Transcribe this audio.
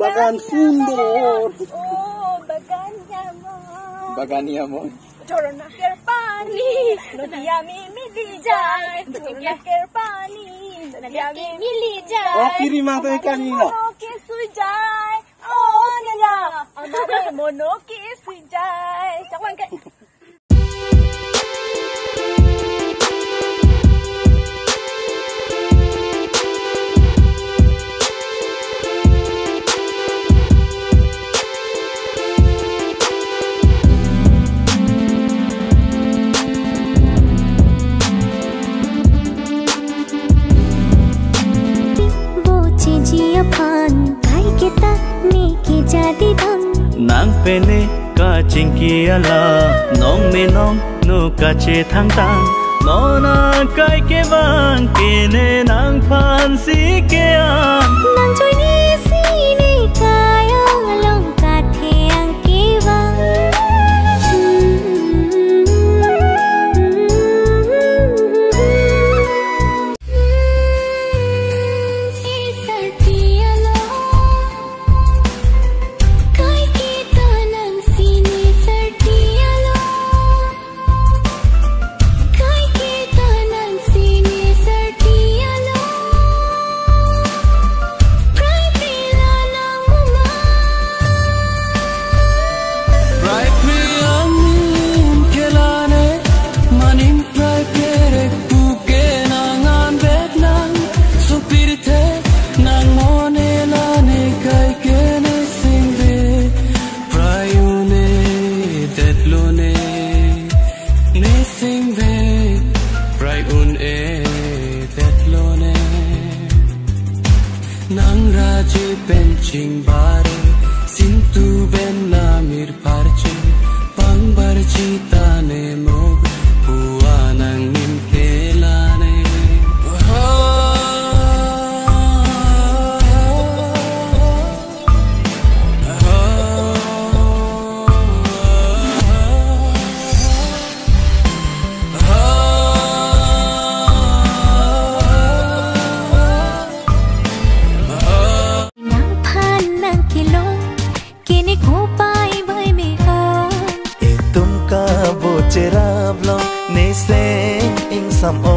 Bagan sundor. Bagani amor. Choro na kerpani, nodiyami milijay. Choro na kerpani, nodiyami milijay. Oh, kirim ang tayo kanina. Monoki sujay. Oh, nila. Ano ba monoki sujay? Sakwan ka. Nang pene ka chinki ala nong me nong nu ka che thang tang no na kai ke bang kene nang phan si ke an nang choi ni si ni kai long ka the ang ke bang Nang raje benching bare sintu ben namir parche pang barchi tane mog puwa nang nim kelane Tum ka bo cherab lo ne se ing sam o